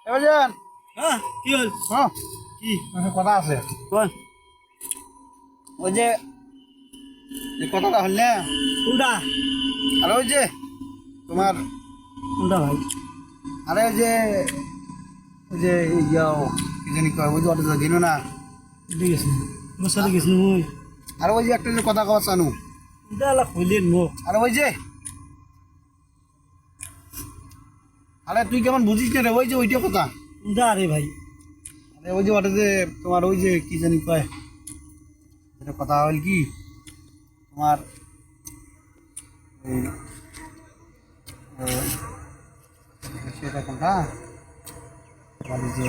এবার যান। হ্যাঁ কি হল হ্যাঁ কি একটা কথা আছে। কোন ওই যে এই কথাটা হল না, কোনটা আর ওই যে তোমার কোনটা ভাই আরে ওই যে ইয়াও কি জানি কয় ওই যে অটো দিন না, ঠিক আছে মোর সাথে গেছিল মই আর ওই যে একটা যে কথা কওয়া চানু, কোনটা আলা কইলেন মো আরে ওই যে আরে তুই কেমন বুঝিস না রে, ওই যে ওইটা কথা। কোনটা আরে ভাই আরে ওই যে অটো যে তোমার ওই যে কি জানি কয় এটা কথা হল কি তোমার এই সেটা কোনটা তোমার এই যে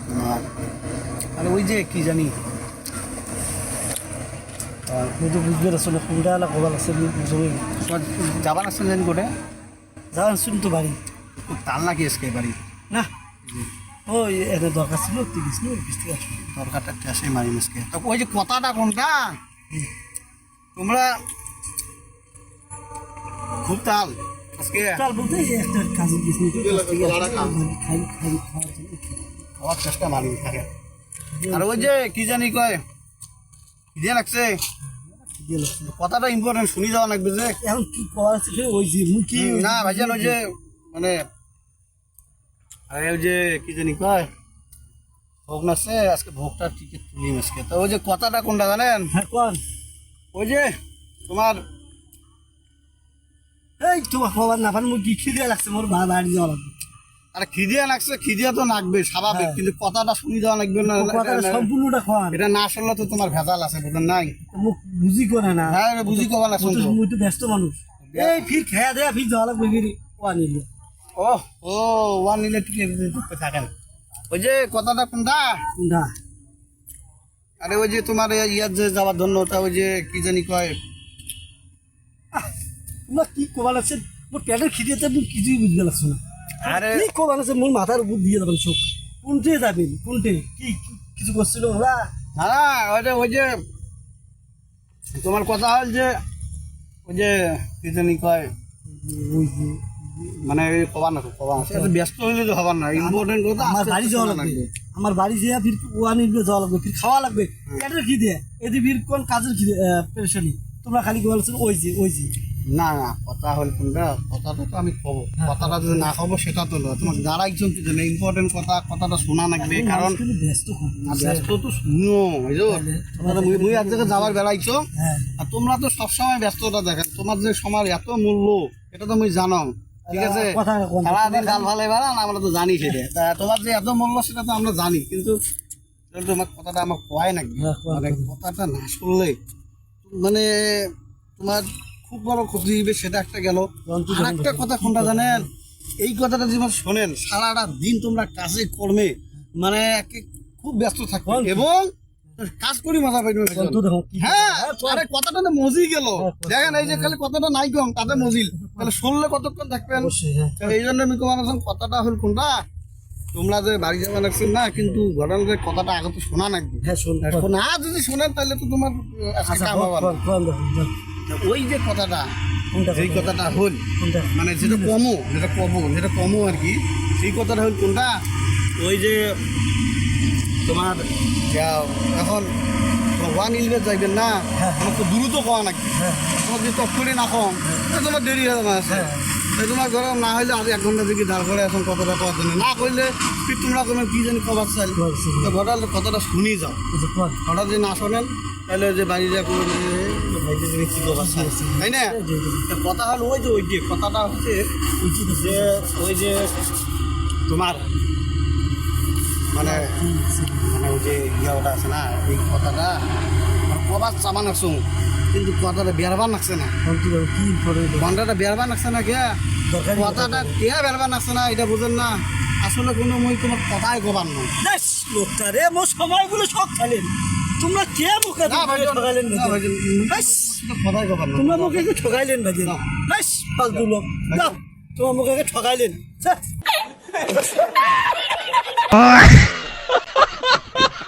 তোমার আরে ওই যে কি জানি মই তো বুঝবে আসলে কোনটা আলা কবা লাগছে বুঝবই তোমার যাবার আসছে জানি কোটে যান শুন তো বাড়ি খুব তাল নাকি আজকে বাড়ি না ওই এনে দরকার ছিল তুই গেছিল বৃষ্টি আসবে দরকারটা আসে মারি আজকে তো ওই যে কথাটা কোনটা তোমরা খুব তাল আজকে চল বলতে একটা কাজে গেছিল খাই খাই খাওয়ার জন্য খাওয়ার চেষ্টা মারি থাকে। আর ওই যে কি জানি কয় দিয়ে রাখছে গেল কথাটা ইম্পর্টেন্ট শুনি যাওয়া লাগবে যে এখন কি করা আছে ওই যে মুখি না ভাইজান ওই যে মানে আরে ওই যে কি জানি কয় ভোগ নাচছে আজকে ভোগটা টিকিট তুলি আজকে তো ওই যে কথাটা কোনটা জানেন, হ্যাঁ কোন ওই যে তোমার এই তোমার খবর না পান মুই কি খিদে লাগছে মোর বাড়ি যাওয়া লাগবে আরে খিদিয়া নাকছে খিদিয়া তো নাকবে স্বাভাবিক, হ্যাঁ। কিন্তু কথাটা শুনি যাওয়া লাগবে না। কথাটা সম্পূর্ণটা খাওয়ান এটা না শুনলে তো তোমার ভেজাল আছে বুঝলেন নাই। মুখ বুঝি করে না হ্যাঁ বুঝি কবা না শুনতো মুই তো ব্যস্ত মানুষ এই ফির খেয়া দেয়া ফির যাওয়া লাগবে ফির ওয়া নিলে ও ও ওয়ান নিলে টিকিট থাকেন। ওই যে কথাটা কোনটা কোনটা আরে ওই যে তোমার ইয়ার যে যাওয়ার জন্য ওটা ওই যে কি জানি কয় তোমরা কি কবা লাগছে মোর পেটের খিদেতে মুই কিছুই বুঝতে লাগছো না আরে কি কবা লাগছে মোর মাথার উপর দিয়ে যাবেন চোখ কোনটে যাবেন কোনটে কি কিছু করছিল ওরা হ্যাঁ ওই যে তোমার কথা হল যে ওই যে কি জানি কয় ওই যে মানে কবা না কবা না সেটা ব্যস্ত হইলে তো হবার না ইম্পর্টেন্ট কথা আমার আস্তে বাড়ি আস্তে যাওয়া শোনা লাগবে আমার বাড়ি যেয়ে ফির ওয়া নিলে যাওয়া লাগবে ফির খাওয়া লাগবে পেটের খিদে এদি ফির কোন কাজের খিদে পেরেশানি তোমরা খালি কবা লাগছো ওই যে না না কথা হল কোনটা কথাটা তো আমি কব কথাটা যদি না কব সেটা তো নয়, তোমার যারা একজন কি জানে ইম্পর্টেন্ট কথাটা শোনা লাগবে কারণ কিন্তু ব্যস্ত খুব ব্যস্ত তো শুনো বুঝছো মুই এক জায়গায় যাবার বেড়াইছো হ্যাঁ আর তোমরা তো সবসময় ব্যস্ততা দেখেন, তোমার যে সময় এত মূল্য এটা তো মুই জানো ঠিক আছে, কথা কোন সারাদিন ডাল ভালো বেড়ান আমরা তো জানি সেটা তা তোমার যে এত মূল্য সেটা তো আমরা জানি, কিন্তু তোমার কথাটা আমার কয় নাকি হ্যাঁ, কোয়া মানে কথাটা না শুনলে মানে তোমার খুব বড় ক্ষতি হইবে সেটা একটা গেল। আর একটা কথা কোনটা জানেন, এই কথাটা যেমন শোনেন সারাটা দিন তোমরা কাজে কর্মে মানে খুব ব্যস্ত থাকবে এবং কাজ করি মজা পাইবে। তো দেখো কি হ্যাঁ আরে কথাটা না মজি গেল দেখেন, এই যে খালি কথাটা নাই কম তাতে মজিল তাহলে শুনলে কতক্ষণ থাকবেন। অবশ্যই হ্যাঁ এই জন্য আমি তোমার কথাটা হল কোনটা তোমরা যে বাড়ি যাওয়া লাগছেন না, কিন্তু ঘটনা যে কথাটা আগে তো শোনা লাগবে। হ্যাঁ শুন না যদি শোনেন তাহলে তো তোমার আজকে আচ্ছা কাম হবে না। ওই যে কথাটা কোনটা এই কথাটা হল কোনটা মানে যেটা কমো আর কি, সেই কথাটা হল কোনটা ওই যে তোমার এখন ওয়ান ইলভেট যাইবেন না তোমার তো দ্রুত খাওয়া নাকি তোমার যদি তৎক্ষণে না কম তোমার দেরি হয়ে যাবে আছে তোমার ঘরে না হইলে আজ 1 ঘন্টা দিকে দাঁড় করে এখন কথাটা কওয়ার জন্য না করলে ফির তোমরা কোনো কি জানি কবার চাই ঘটালে কথাটা শুনি যাও, হঠাৎ যদি না শোনেন তাহলে যে বাড়ি যা করে কি কবার চাই তাই না। কথা হল ওই যে কথাটা হচ্ছে যে ওই যে তোমার মানে মানে ওই যে ওটা আছে না এই কথাটা কবার চামান আসুন কিন্তু কথাটা বেরবার নাকছে না ঘন্টাটা বেরবার নাকছে না কে কথাটা কে বেরবার নাকছে না এটা বুঝেন না আসলে কোনো মই তোমার কথাই কবার না লোকটা রে মোর সময়গুলো সব খালেন তোমরা কে মুখে ঠকাইলেন কথাই কবার না তোমরা মুখে ঠকাইলেন ভাই বেশ ফালতু লোক তোমার মুখে ঠকাইলেন